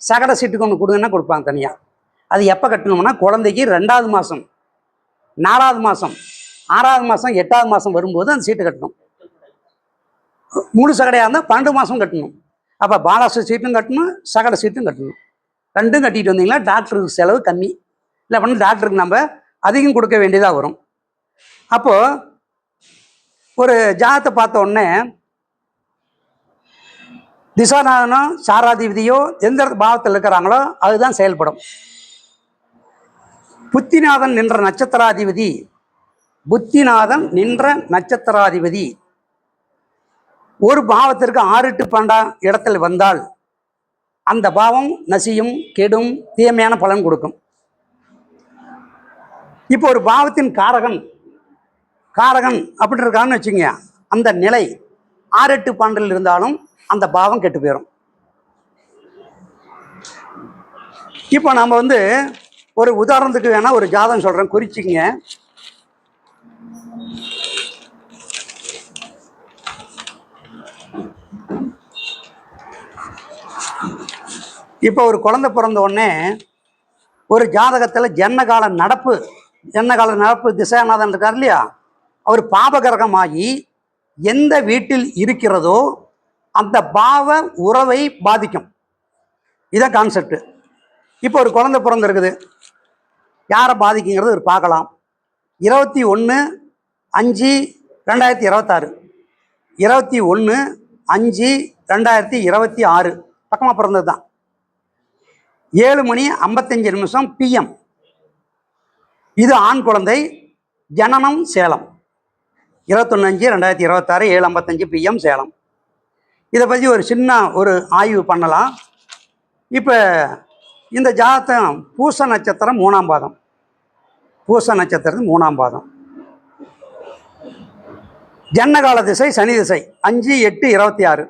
சகடை சீட்டுக்கு ஒன்று கொடுங்கன்னா கொடுப்பாங்க தனியாக. அது எப்போ கட்டணும்னா குழந்தைக்கு 2வது மாதம், 4வது மாதம், 6வது மாதம், 8வது மாதம் வரும்போது அந்த சீட்டு கட்டணும். முழு சகடையாக இருந்தால் 12 மாதம் கட்டணும். அப்போ பாலாஷ்ட சீட்டும் கட்டணும், சகடை சீட்டும் கட்டணும். 2ம் கட்டிட்டு வந்தீங்கன்னா டாக்டருக்கு செலவு கம்மி. இல்லை அப்படின்னா டாக்டருக்கு நம்ம அதிகம் கொடுக்க வேண்டியதாக வரும். அப்போது ஒரு ஜாதத்தை பார்த்த உடனே திசாநாதனோ சாராதிபதியோ எந்த பாவத்தில் இருக்கிறாங்களோ அதுதான் செயல்படும். புத்திநாதன் நின்ற நட்சத்திராதிபதி, புத்திநாதன் நின்ற நட்சத்திராதிபதி ஒரு பாவத்திற்கு 6-8 12 இடத்தில் வந்தால் அந்த பாவம் நசியும், கெடும், தீமையான பலன் கொடுக்கும். இப்போ ஒரு பாவத்தின் காரகன் அப்படி இருக்கான்னு வச்சுங்க, அந்த நிலை 6-8 12 இருந்தாலும் அந்த பாவம் கெட்டு போயிடும். இப்போ நம்ம ஒரு உதாரணத்துக்கு வேணா ஒரு ஜாதகம் சொல்றேன், குறிச்சிங்க. இப்போ ஒரு குழந்தை பிறந்த உடனே ஒரு ஜாதகத்தில் ஜன்னகால நடப்பு திசாநாதன் இருக்கார் இல்லையா, அவர் பாபகிரகமாகி எந்த வீட்டில் இருக்கிறதோ அந்த பாவ உறவை பாதிக்கும். இதான் கான்செப்ட். இப்போ ஒரு குழந்தை பிறந்திருக்குது, யாரை பாதிக்குங்கிறது ஒரு பார்க்கலாம். 21/5/2026, 21/5/2026 பக்கமாக பிறந்தது தான். 7:55 PM. இது ஆண் குழந்தை, ஜனனம் சேலம். 21/5/2026, 7:55 PM சேலம். இதை பற்றி ஒரு சின்ன ஒரு ஆய்வு பண்ணலாம். இப்போ இந்த ஜாதகம் பூச நட்சத்திரம் 3ஆம் பாதம். பூச நட்சத்திரத்து 3ஆம் பாதம். ஜன்னகால திசை சனி திசை 5/8/26.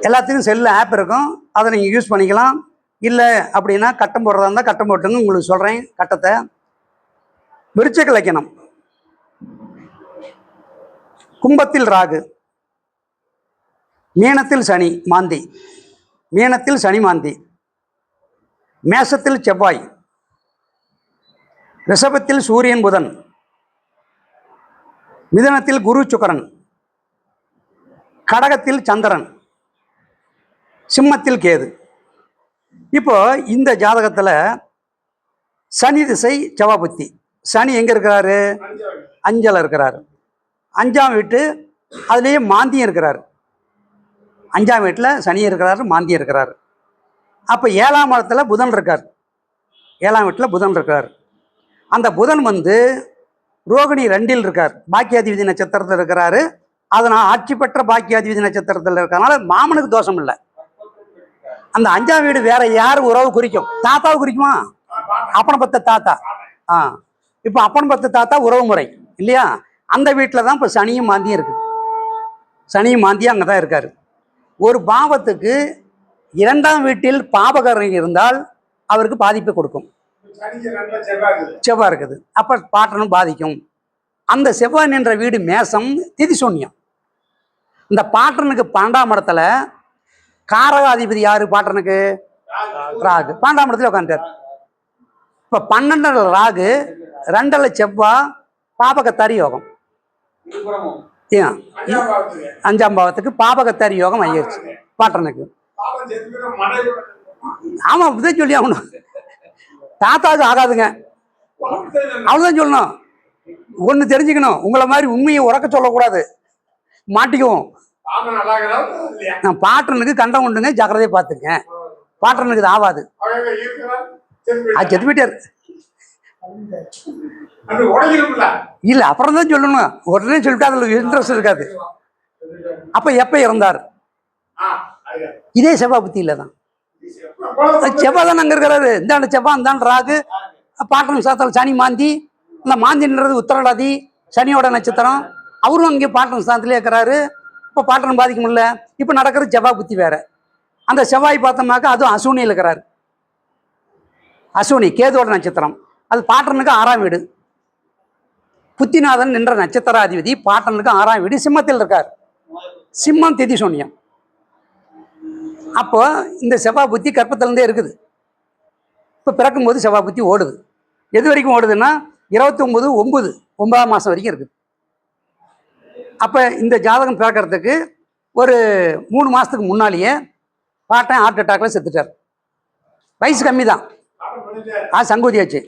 எல்லாத்துக்கும் செல்லில் ஆப் இருக்கும், அதை நீங்கள் யூஸ் பண்ணிக்கலாம். இல்லை அப்படின்னா கட்டம் போடுறதா இருந்தால் கட்டம் போட்டுங்க. உங்களுக்கு சொல்கிறேன் கட்டத்தை. விருச்சிக லக்னம், கும்பத்தில் ராகு, மீனத்தில் சனி மாந்தி, மேஷத்தில் செவ்வாய், ரிஷபத்தில் சூரியன் புதன், மிதுனத்தில் குரு சுக்கிரன், கடகத்தில் சந்திரன், சிம்மத்தில் கேது. இப்போ இந்த ஜாதகத்தில் சனி திசை செவ்வாய் புத்தி. சனி எங்கே இருக்கிறாரு? அஞ்சல இருக்கிறாரு. 5ஆம் வீட்டு, அதுலேயே மாந்தியம் இருக்கிறாரு. 5ஆம் வீட்டில் சனி இருக்கிறாரு, மாந்தியம் இருக்கிறாரு. அப்போ 7ஆம் இடத்துல புதன் இருக்கார். 7ஆம் வீட்டில் புதன் இருக்கார். அந்த புதன் வந்து ரோகிணி 2இல் இருக்கார், பாக்கியாதிபதி நட்சத்திரத்தில் இருக்கிறாரு. அதனால் ஆட்சி பெற்ற பாக்கியாதிபதி நட்சத்திரத்தில் இருக்கிறதுனால மாமனுக்கு தோஷம் இல்லை. அந்த 5ஆம் வீடு வேற யார் உறவு குறிக்கும்? தாத்தாவை குறிக்குமா? அப்பனை பத்த தாத்தா. இப்போ அப்பனை பத்த தாத்தா உறவு முறை இல்லையா? அந்த வீட்டில் தான் இப்போ சனியும் மாந்தியும் இருக்குது. சனியும் மாந்தியும் அங்கே தான் இருக்கார். ஒரு பாவத்துக்கு 2ஆம் வீட்டில் பாபகரம் இருந்தால் அவருக்கு பாதிப்பை கொடுக்கும். செவ்வாய் இருக்குது, அப்போ பாட்டனும் பாதிக்கும். அந்த செவ்வாய் நின்ற வீடு மேசம், திதி சூன்யம். இந்த பாட்டனுக்கு 12ஆம் இடத்துல காரகாதிபதி யாரு? பாட்டனுக்கு ராகு. 12ஆம் இடத்துல உட்காந்துட்டார். இப்போ 12 ராகு, 2 செவ்வாய், பாபகத்தாரி யோகம். 5ஆம் பாவத்துக்கு பாபகத்தாரி யோகம் ஆகிருச்சு பாட்டனுக்கு. ஆமா, அப்படிதான் சொல்லி ஆகணும். தாத்தாவுக்கு ஆகாதுங்க, அவ்வளோதான் சொல்லணும். ஒன்று தெரிஞ்சுக்கணும், உங்களை மாதிரி உண்மையை உறக்க சொல்லக்கூடாது, மாட்டிக்குவோம். நான் பாட்டனுக்கு கண்டம் உண்டுங்க, ஜாக்கிரதையை பார்த்துங்க. பாட்டனுக்கு இது ஆகாது. அது செத்து போயிட்டார். இல்ல, அப்புறம் தான் சொல்லணும். உடனே சொல்லிட்டு அதுல இன்ட்ரெஸ்ட் இருக்காது. அப்ப எப்ப இறந்தார்? இதே செவ்வாய் புத்தியில தான். செவ்வாய் தான் அங்க இருக்கிறாரு. இந்தாண்ட செவ்வாய், இந்தாண்ட ராகு. பாட்டன் சாத்தல் சனி மாந்தி. இந்த மாந்தின்றது உத்தரடாதி, சனியோட நட்சத்திரம். அவரும் அங்கே பாட்டன் ஸ்தானத்திலே இருக்கிறாரு. இப்போ பாட்டன் பாதிக்க முடியல. இப்போ நடக்கிறது செவ்வாய் புத்தி வேற. அந்த செவ்வாய் பார்த்தோம்னாக்கா அதுவும் அசூனியில் இருக்கிறாரு. அசூனி கேதுவோட நட்சத்திரம். அது பாட்டனுக்கு 6ஆம் வீடு. புத்திநாதன் என்ற நட்சத்திராதிபதி பாட்டனுக்கு 6ஆம் வீடு சிம்மத்தில் இருக்கார். சிம்மம் திதி சூன்யம். அப்போ இந்த செவ்வாய் புத்தி கற்பத்திலிருந்தே இருக்குது. இப்போ பிறக்கும் போது செவ்வாய் புத்தி ஓடுது. எது வரைக்கும் ஓடுதுன்னா 29/9 9ஆம் மாதம் வரைக்கும் இருக்குது. அப்போ இந்த ஜாதகம் பிறக்கிறதுக்கு ஒரு 3 மாதத்துக்கு முன்னாலேயே பாட்டன் ஹார்ட் அட்டாக்ல செத்துட்டார். வயசு கம்மி தான், சங்கூதியாச்சு.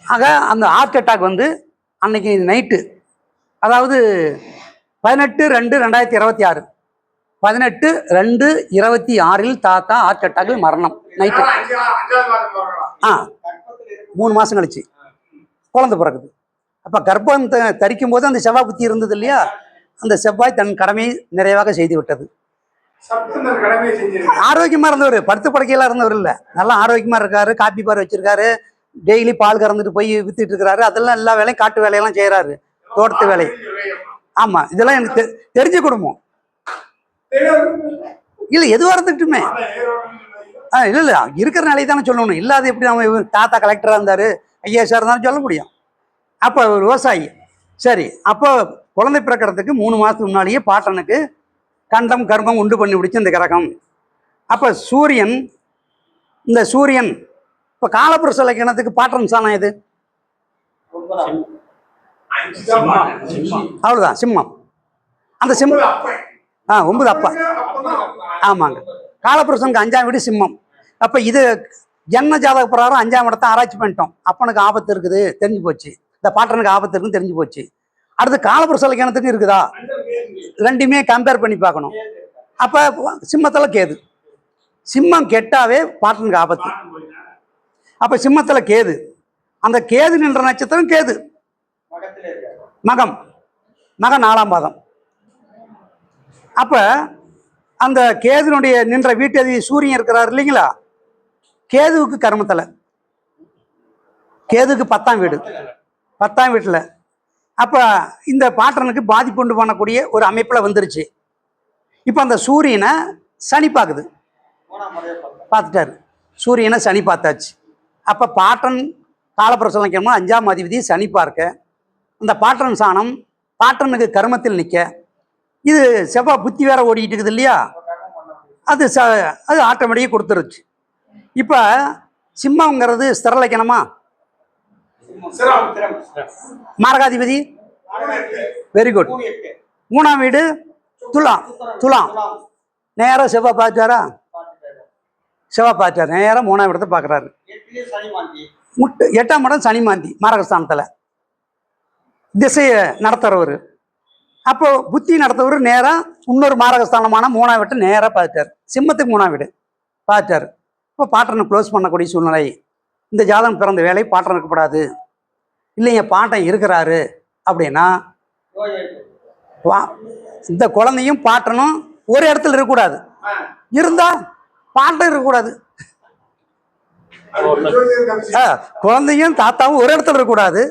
ஆக அந்த ஹார்ட் அட்டாக் வந்து அன்னைக்கு நைட்டு, அதாவது 18/2/2026 18/2/26 தாத்தா ஹார்ட் அட்டாக் மரணம் நைட்டு. 3 மாதம் கழிச்சு குழந்தை பிறகுது. அப்போ கர்ப்பம் தரிக்கும் போது அந்த செவ்வாய் புத்தி இருந்தது இல்லையா? அந்த செவ்வாய் தன் கடமையை நிறைவாக செய்து விட்டது. ஆரோக்கியமா இருந்தவர், படுத்து படுக்கையெல்லாம் இருந்தவர் இல்லை, நல்லா ஆரோக்கியமா இருக்காரு. காப்பி பார் வச்சிருக்காரு, டெய்லி பால் கறந்துட்டு போய் வித்துட்டு இருக்கிறாரு. அதெல்லாம் எல்லா வேலையும், காட்டு வேலையெல்லாம் செய்யறாரு, தோட்டத்து வேலை. ஆமா, இதெல்லாம் எனக்கு தெரிஞ்ச குடும்பம். இல்ல எதுவாக இருந்துட்டுமே, இல்ல இல்ல இருக்கிற நிலையை தானே சொல்லணும். இல்லாத எப்படி நம்ம தாத்தா கலெக்டரா இருந்தாரு, ஐஏஎஸ்ஆர் இருந்தாலும் சொல்ல முடியும். அப்போ ஒரு விவசாயி. சரி, அப்போ குழந்தை பிறக்கிறதுக்கு 3 மாதத்துக்கு முன்னாடியே பாட்டனுக்கு கண்டம் கர்ப்பம் உண்டு பண்ணி பிடிச்சி இந்த கிரகம். அப்போ சூரியன், இந்த சூரியன் இப்போ காலப்புருஷ லக்கணத்துக்கு பாட்டன் சாணம் எது? அவ்வளோதான், சிம்மம். அந்த சிம்மம் 9 அப்பா. ஆமாங்க, காலப்புருஷனுக்கு 5ஆம் வீடு சிம்மம். அப்போ இது ஜன்ம ஜாதக பிரகாரம் 5ஆம் இடத்தை ஆராய்ச்சி பண்ணிட்டோம். அப்பனுக்கு ஆபத்து இருக்குது தெரிஞ்சு போச்சு, இந்த பாட்டனுக்கு ஆபத்து இருக்குன்னு தெரிஞ்சு போச்சு. அடுத்து காலப்புருஷ லக்கணத்துக்கு இருக்குதா, ரெண்டுமே கம்பேர் பண்ணி பார்க்கணும். அப்போ சிம்மத்தில் கேது, சிம்மம் கெட்டாவே பாட்டனுக்கு ஆபத்து. அப்போ சிம்மத்தில் கேது, அந்த கேது நின்ற நட்சத்திரம் கேது மகம், மகம் 4ஆம் பாதம். அப்போ அந்த கேதுனுடைய நின்ற வீட்டு சூரியன் இருக்கிறார் இல்லைங்களா? கேதுவுக்கு கர்மத்தில், கேதுக்கு 10ஆம் வீடு, 10ஆம் வீட்டில். அப்போ இந்த பாட்டனுக்கு பாதிப்பு உண்டு பண்ணக்கூடிய ஒரு அமைப்பில் வந்துருச்சு. இப்போ அந்த சூரியனை சனி பார்க்குது, பார்த்துட்டாரு. சூரியனை சனி பார்த்தாச்சு. அப்போ பாட்டன் காலப்புருஷ லக்கணம் 5ஆம் அதிபதி சனி பார்க்க, இந்த பாட்டன் சாணம் பாட்டனுக்கு கர்மத்தில் நிற்க, இது செவ்வாய் புத்தி வேற ஓடிக்கிட்டு இருக்குது இல்லையா? அது அது ஆட்டோமேட்டிக்காக கொடுத்துருச்சு. இப்போ சிம்மங்கிறது ஸ்திர லக்கணமா? மாரகாதிபதி வெரி குட். 3ஆம் வீடு துலாம். துலாம் நேராக செவ்வாய் பார்த்தாரா? செவ்வாய் பார்த்தார் நேராக 3ஆம் இடத்தை பார்க்குறாரு. 8ஆம் இடம் சனி மாந்தி மாரகஸ்தானத்தில் திசையை நடத்துறவர். அப்போ புத்தி நடத்துறவர் நேராக இன்னொரு மாரகஸ்தானமான 3ஆம் வீட்டை நேராக பார்த்தார். சிம்மத்துக்கு 3ஆம் வீடு பார்த்தார். இப்போ பாட்டனை க்ளோஸ் பண்ணக்கூடிய சூழ்நிலை. இந்த ஜாதகம் பிறந்த வேலை பாட்டன் இருக்கக்கூடாது. இல்லைங்க பாட்டன் இருக்கிறாரு அப்படின்னா இந்த குழந்தையும் பாட்டனும் ஒரு இடத்துல இருக்கக்கூடாது. இருந்தா பாட்டன் இருக்கக்கூடாது. குழந்தையும் தாத்தாவும் ஒரு இடத்துல இருக்கக்கூடாது.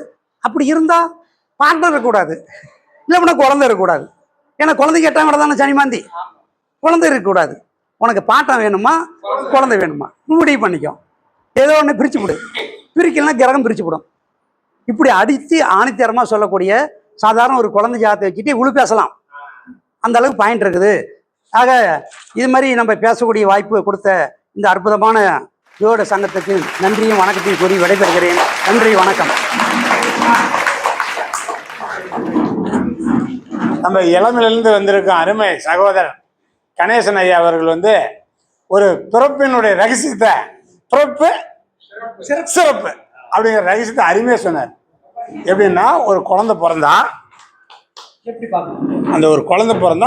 அப்படி இருந்தா பாட்டன் இருக்கக்கூடாது. இல்லை அப்படின்னா குழந்தை இருக்கக்கூடாது. ஏன்னா குழந்தைக்கு 8ஆம் இடம் தானே சனிமாந்தி. குழந்தை இருக்கக்கூடாது. உனக்கு பாட்டம் வேணுமா குழந்தை வேணுமா முடிவு பண்ணிக்கோ. ஏதோ ஒன்று பிரிச்சு விடு. பிரிக்கலன்னா கிரகம் பிரிச்சு விடும். இப்படி அடித்து ஆணித்தரமாக சொல்லக்கூடிய சாதாரண ஒரு குழந்தை ஜாதத்தை வச்சுட்டு இவ்வளோ பேசலாம். அந்த அளவுக்கு பாயிண்ட் இருக்குது. ஆக இது மாதிரி நம்ம பேசக்கூடிய வாய்ப்பு கொடுத்த இந்த அற்புதமான ஜோதிட சங்கத்துக்கு நன்றியும் வணக்கத்தையும் கூறி விடைபெறுகிறேன். நன்றி, வணக்கம். நம்ம இளமையிலிருந்து வந்திருக்கும் அருமை சகோதரர் கணேசன் ஐயா அவர்கள் ஒரு பிறப்பினுடைய ரகசியத்தை, பிறப்பு சிறப்பு அப்படிங்கிற ரகசியத்தை அருமையாக சொன்னார். எப்படின்னா ஒரு குழந்தை பிறந்தா அந்த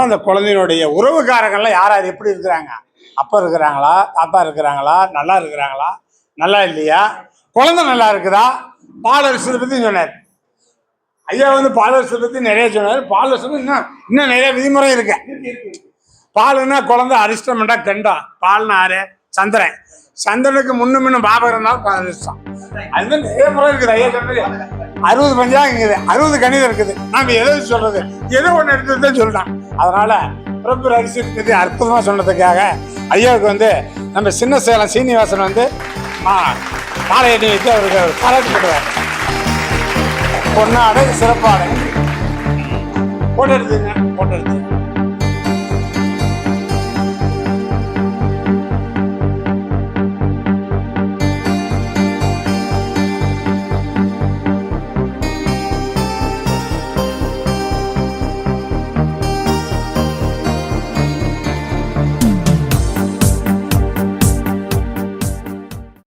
அந்த குழந்தையினுடைய உறவுக்காரங்கள்லாம் யார் யார் எப்படி இருக்கிறாங்க, அப்பா இருக்கிறாங்களா, தாத்தா இருக்கிறாங்களா, நல்லா இருக்கிறாங்களா, நல்லா இல்லையா, குழந்தை நல்லா இருக்குதா, பால் அரிசத்தை பற்றி சொன்னார் ஐயா. பால் அரிசத்தை பற்றி நிறைய சொன்னார். பால் அரிசம் இன்னும் நிறைய விதிமுறை இருக்கு. பாலுன்னா குழந்தை அரிஷ்டம்டா கண்டம். பால்னா ஆறு சந்திரன். சந்திரனுக்கு முன்னும் பாபம் இருந்தாலும் அரிஷ்டம். அதுதான் நிறைய முறை இருக்குது. ஐயா சொன்னது 60 பஞ்சாங்கம் இருக்குது, 60 கணிதம் இருக்குது. நாம எதை சொல்றது, எதோ ஒன்று எடுத்துதான் சொல்றான். அதனால பிறப்பு ரகசியத்தை பற்றி அற்புதமாக சொன்னதுக்காக ஐயாவுக்கு நம்ம சின்ன சேலம் சீனிவாசன் மாலை எண்ணி வைத்து அவருக்கு பாராட்டுப்படுவார். பொன்னாடை சிறப்பாடை போட்டோ எடுத்துங்க.